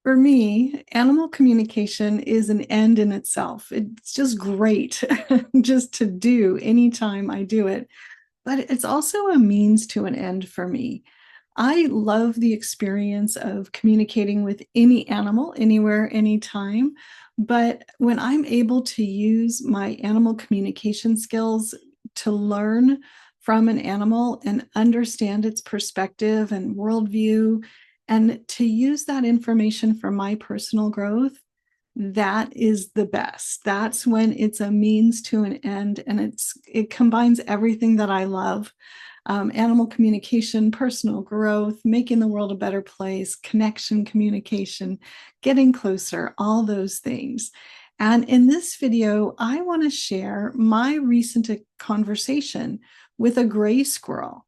For me, animal communication is an end in itself. It's just great just to do anytime I do it, but it's also a means to an end for me. I love the experience of communicating with any animal, anywhere, anytime. But when I'm able to use my animal communication skills to learn from an animal and understand its perspective and worldview, and to use that information for my personal growth, that is the best. That's when it's a means to an end, and it combines everything that I love. Animal communication, personal growth, making the world a better place, connection, communication, getting closer, all those things. And in this video, I want to share my recent conversation with a gray squirrel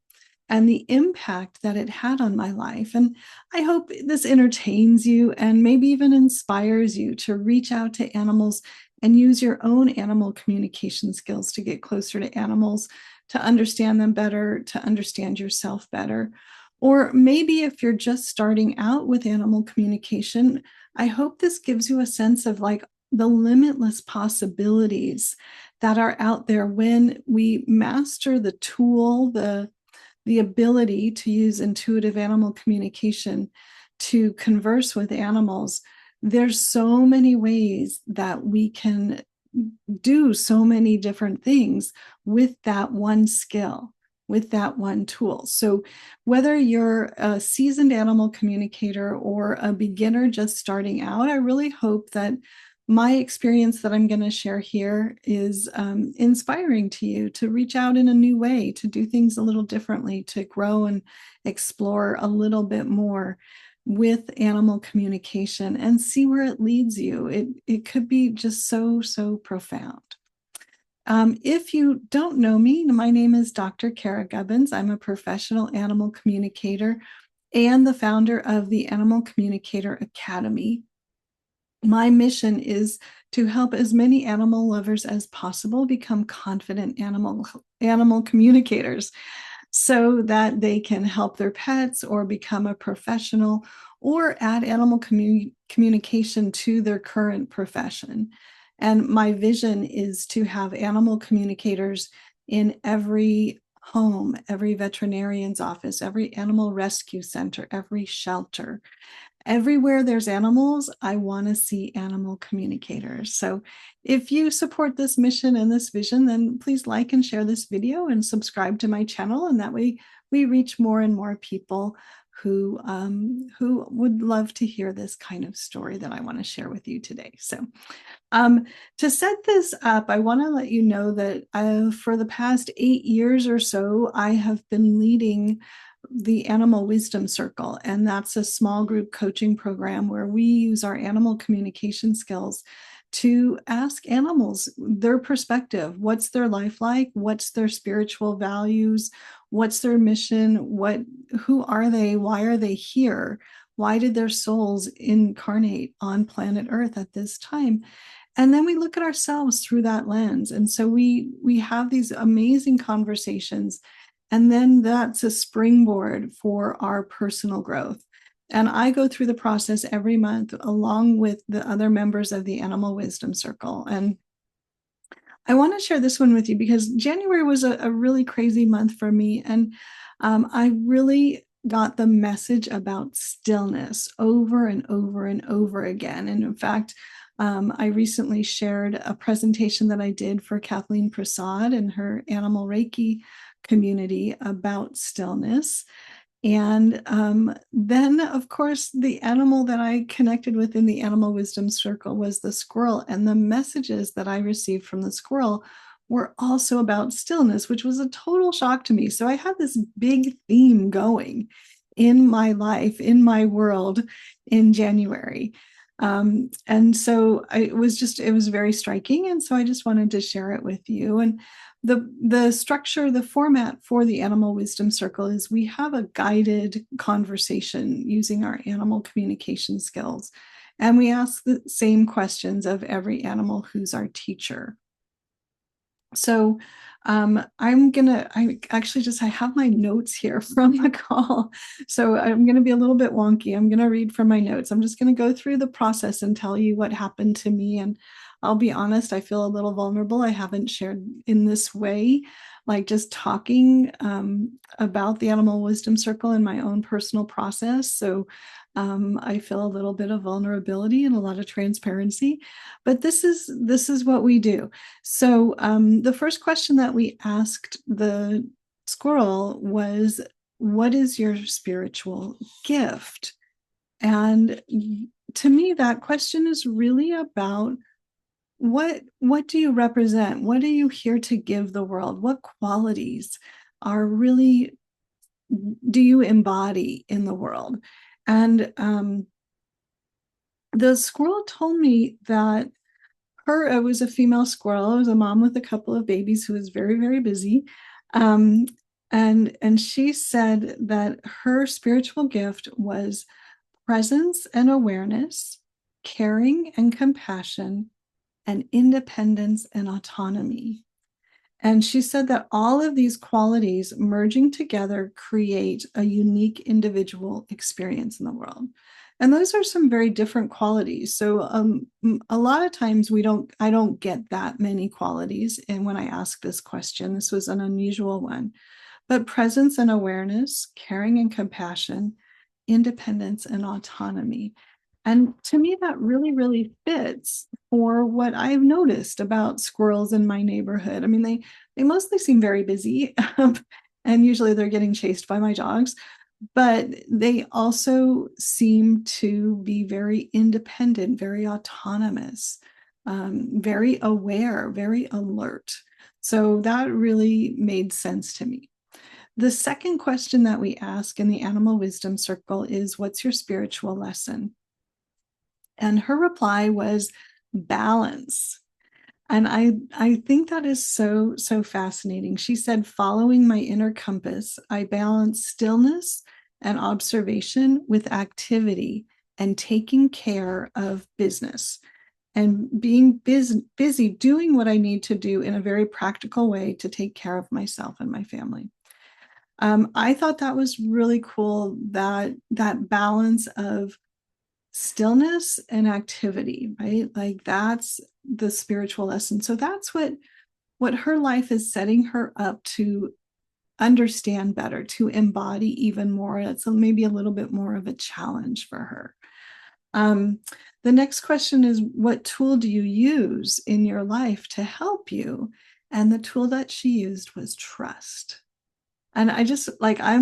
and the impact that it had on my life. And I hope this entertains you and maybe even inspires you to reach out to animals and use your own animal communication skills to get closer to animals, to understand them better, to understand yourself better. Or maybe if you're just starting out with animal communication, I hope this gives you a sense of like the limitless possibilities that are out there when we master the tool, the ability to use intuitive animal communication to converse with animals. There's so many ways that we can do so many different things with that one skill, with that one tool. So whether you're a seasoned animal communicator or a beginner just starting out, I really hope that my experience that I'm going to share here is inspiring to you to reach out in a new way, to do things a little differently, to grow and explore a little bit more with animal communication and see where it leads you. It could be just so profound. If you don't know me, my name is Dr. Cara Gubbins. I'm a professional animal communicator and the founder of the Animal Communicator Academy. My mission is to help as many animal lovers as possible become confident animal communicators so that they can help their pets or become a professional or add animal communication to their current profession. And my vision is to have animal communicators in every home, every veterinarian's office, every animal rescue center, every shelter. Everywhere there's animals, I want to see animal communicators. So if you support this mission and this vision, then please like and share this video and subscribe to my channel. And that way we reach more and more people who would love to hear this kind of story that I want to share with you today. So to set this up, I want to let you know that for the past 8 years or so, I have been leading the Animal Wisdom Circle, and that's a small group coaching program where we use our animal communication skills to ask animals their perspective. What's their life like? What's their spiritual values? What's their mission? Who are they? Why are they here? Why did their souls incarnate on planet Earth at this time? And then we look at ourselves through that lens. And so we have these amazing conversations. And then that's a springboard for our personal growth. And I go through the process every month along with the other members of the Animal Wisdom Circle. And I want to share this one with you because January was a really crazy month for me. And I really got the message about stillness over and over and over again. And in fact, I recently shared a presentation that I did for Kathleen Prasad and her Animal Reiki community about stillness. And then, of course, the animal that I connected with in the Animal Wisdom Circle was the squirrel. And the messages that I received from the squirrel were also about stillness, which was a total shock to me. So I had this big theme going in my life, in my world in January. And so it was very striking. And so I just wanted to share it with you. And the structure, the format for the Animal Wisdom Circle is we have a guided conversation using our animal communication skills. And we ask the same questions of every animal who's our teacher. So I actually I have my notes here from the call. So I'm gonna be a little bit wonky. I'm gonna read from my notes. I'm just gonna go through the process and tell you what happened to me. And I'll be honest, I feel a little vulnerable. I haven't shared in this way, like just talking about the Animal Wisdom Circle in my own personal process. So I feel a little bit of vulnerability and a lot of transparency, but this is what we do. So the first question that we asked the squirrel was, "What is your spiritual gift?" And to me, that question is really about what do you represent? What are you here to give the world? What qualities are really do you embody in the world? And the squirrel told me that it was a female squirrel. It was a mom with a couple of babies who was very, very busy. Um, and she said that her spiritual gift was presence and awareness, caring and compassion, and independence and autonomy. And she said that all of these qualities merging together create a unique individual experience in the world. And those are some very different qualities. So a lot of times I don't get that many qualities. And when I ask this question, this was an unusual one. But presence and awareness, caring and compassion, independence and autonomy. And to me, that really, really fits for what I've noticed about squirrels in my neighborhood. I mean, they mostly seem very busy, and usually they're getting chased by my dogs, but they also seem to be very independent, very autonomous, very aware, very alert. So that really made sense to me. The second question that we ask in the Animal Wisdom Circle is, "What's your spiritual lesson?" And her reply was balance. And I think that is so fascinating. She said, "Following my inner compass, I balance stillness and observation with activity and taking care of business and being busy doing what I need to do in a very practical way to take care of myself and my family." I thought that was really cool, that balance of stillness and activity, right? Like that's the spiritual lesson. So that's what her life is setting her up to understand better, to embody even more. It's maybe a little bit more of a challenge for her. Um, the next question is, "What tool do you use in your life to help you?" And the tool that she used was trust. And I'm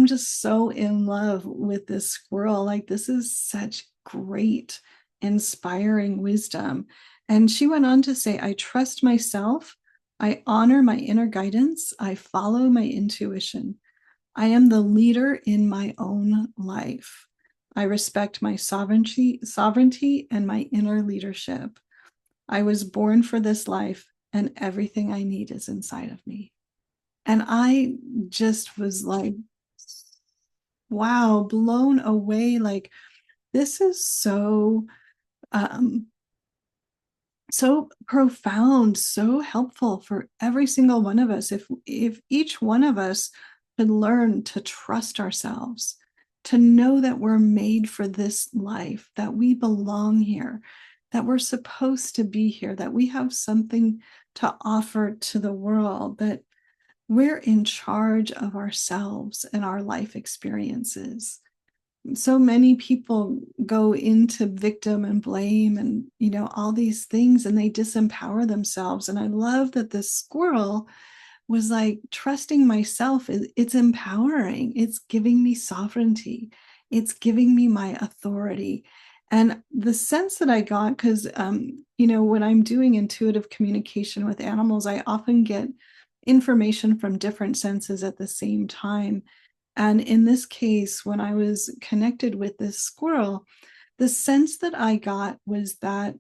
just so in love with this squirrel. Like, this is such great, inspiring wisdom. And she went on to say, "I trust myself. I honor my inner guidance. I follow my intuition. I am the leader in my own life. I respect my sovereignty and my inner leadership. I was born for this life, and everything I need is inside of me." And I just was like, wow, blown away. Like, this is um, so profound, so helpful for every single one of us. If each one of us could learn to trust ourselves, to know that we're made for this life, that we belong here, that we're supposed to be here, that we have something to offer to the world, that we're in charge of ourselves and our life experiences. So many people go into victim and blame and, all these things, and they disempower themselves. And I love that this squirrel was like, trusting myself, it's empowering. It's giving me sovereignty. It's giving me my authority. And the sense that I got, because, when I'm doing intuitive communication with animals, I often get information from different senses at the same time. And in this case, when I was connected with this squirrel, the sense that I got was that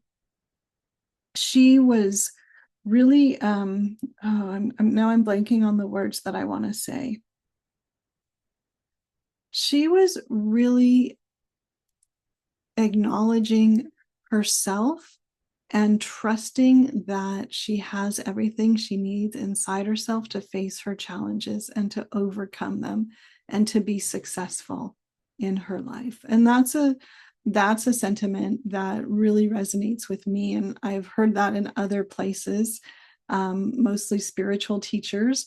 she was really, I'm blanking on the words that I want to say. She was really acknowledging herself and trusting that she has everything she needs inside herself to face her challenges and to overcome them and to be successful in her life. And that's a sentiment that really resonates with me. And I've heard that in other places, mostly spiritual teachers,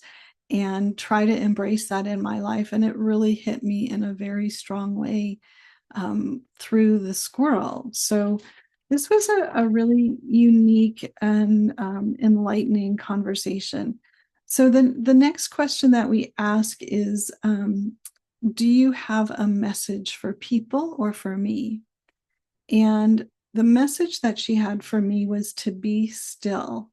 and try to embrace that in my life. And it really hit me in a very strong way through the squirrel. So this was a really unique and enlightening conversation. So the next question that we ask is, do you have a message for people or for me? And the message that she had for me was to be still.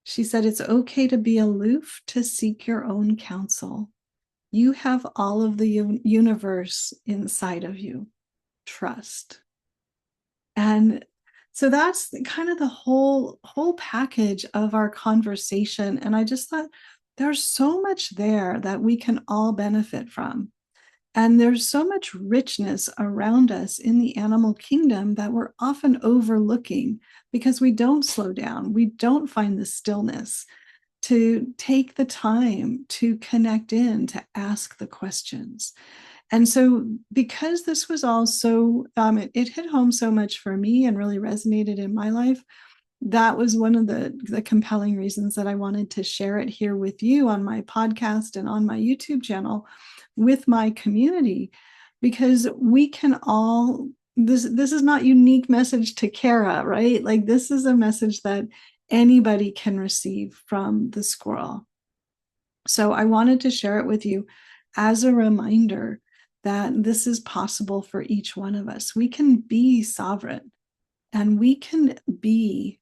She said, it's okay to be aloof, to seek your own counsel. You have all of the universe inside of you. Trust. And so that's kind of the whole package of our conversation. And I just thought there's so much there that we can all benefit from. And there's so much richness around us in the animal kingdom that we're often overlooking because we don't slow down. We don't find the stillness to take the time to connect in, to ask the questions. And so, because this was also, it hit home so much for me and really resonated in my life, that was one of the compelling reasons that I wanted to share it here with you on my podcast and on my YouTube channel with my community, because we can all, this is not unique message to Cara, right? Like, this is a message that anybody can receive from the squirrel. So I wanted to share it with you as a reminder that this is possible for each one of us. We can be sovereign and we can be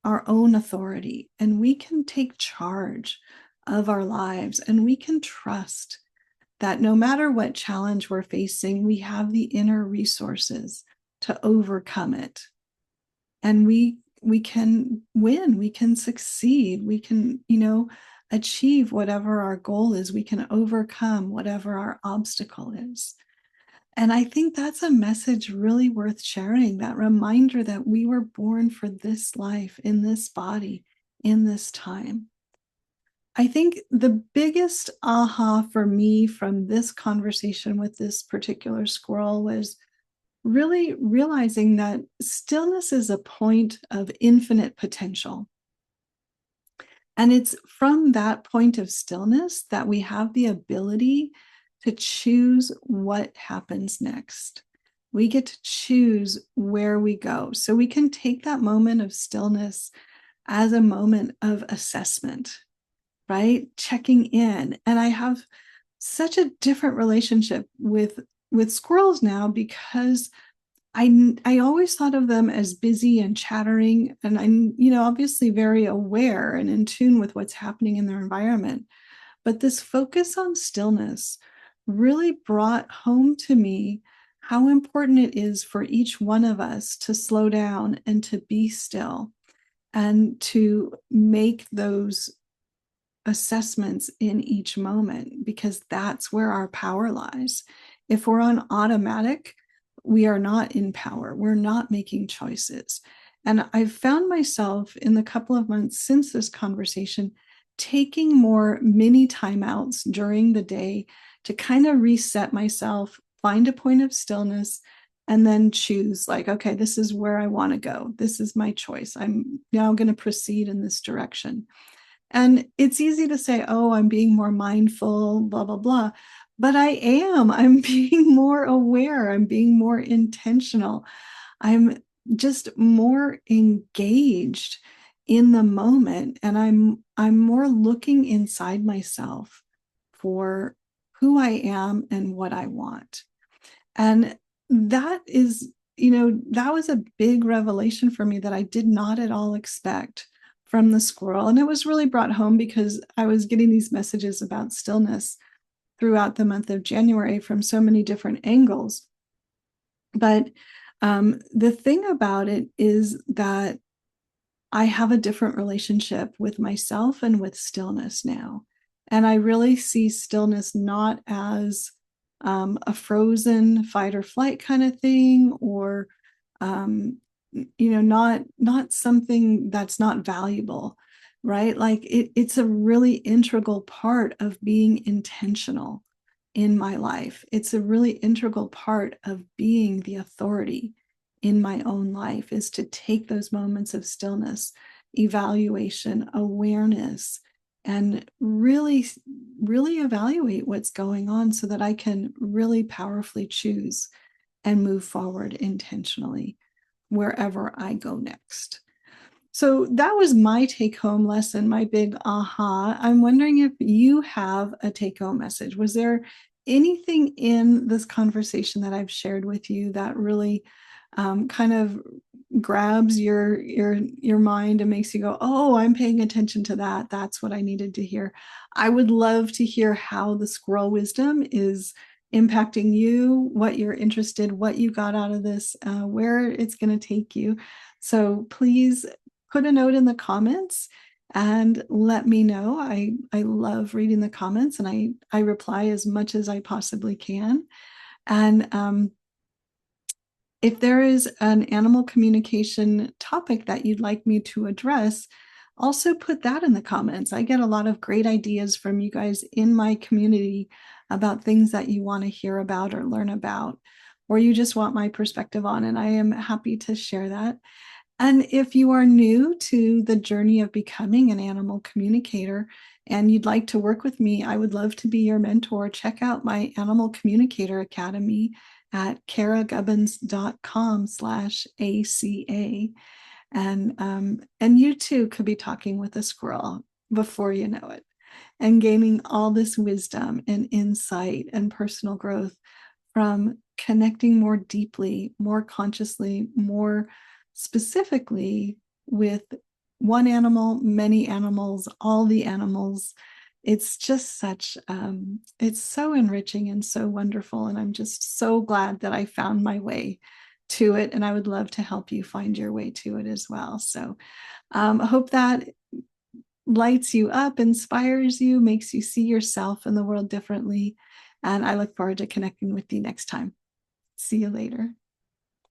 our own authority, and we can take charge of our lives, and we can trust that no matter what challenge we're facing, we have the inner resources to overcome it. And we can win, we can succeed, we can, achieve whatever our goal is, we can overcome whatever our obstacle is. And I think that's a message really worth sharing, that reminder that we were born for this life, in this body, in this time. I think the biggest aha for me from this conversation with this particular squirrel was really realizing that stillness is a point of infinite potential. And it's from that point of stillness that we have the ability to choose what happens next. We get to choose where we go. So we can take that moment of stillness as a moment of assessment, right? Checking in. And I have such a different relationship with squirrels now, because I always thought of them as busy and chattering, and I'm, obviously very aware and in tune with what's happening in their environment. But this focus on stillness really brought home to me how important it is for each one of us to slow down and to be still and to make those assessments in each moment, because that's where our power lies. If we're on automatic, we are not in power. We're not making choices. And I've found myself in the couple of months since this conversation taking more mini timeouts during the day to kind of reset myself, find a point of stillness, and then choose, like, okay, this is where I want to go. This is my choice. I'm now going to proceed in this direction. And it's easy to say, oh, I'm being more mindful, blah, blah, blah. But I'm being more aware. I'm being more intentional. I'm just more engaged in the moment. And I'm more looking inside myself for who I am and what I want. And that is, that was a big revelation for me that I did not at all expect from the squirrel. And it was really brought home because I was getting these messages about stillness throughout the month of January from so many different angles. But the thing about it is that I have a different relationship with myself and with stillness now. And I really see stillness not as a frozen fight or flight kind of thing, or not something that's not valuable, right? Like it's a really integral part of being intentional in my life. It's a really integral part of being the authority in my own life, is to take those moments of stillness, evaluation, awareness, and really evaluate what's going on so that I can really powerfully choose and move forward intentionally wherever I go next. So that was my take home lesson, my big aha. I'm wondering if you have a take home message. Was there anything in this conversation that I've shared with you that really kind of grabs your mind and makes you go, oh, I'm paying attention to that. That's what I needed to hear. I would love to hear how the squirrel wisdom is impacting you, what you're interested, what you got out of this, where it's going to take you. So please put a note in the comments and let me know. I love reading the comments, and I reply as much as I possibly can. And if there is an animal communication topic that you'd like me to address, also put that in the comments. I get a lot of great ideas from you guys in my community about things that you want to hear about or learn about, or you just want my perspective on, and I am happy to share that. And if you are new to the journey of becoming an animal communicator and you'd like to work with me, I would love to be your mentor. Check out my Animal Communicator Academy at caragubbins.com/ACA. And you too could be talking with a squirrel before you know it, and gaining all this wisdom and insight and personal growth from connecting more deeply, more consciously, more specifically with one animal, many animals, all the animals. It's just it's so enriching and so wonderful. And I'm just so glad that I found my way to it. And I would love to help you find your way to it as well. So I hope that lights you up, inspires you, makes you see yourself and the world differently. And I look forward to connecting with you next time. See you later.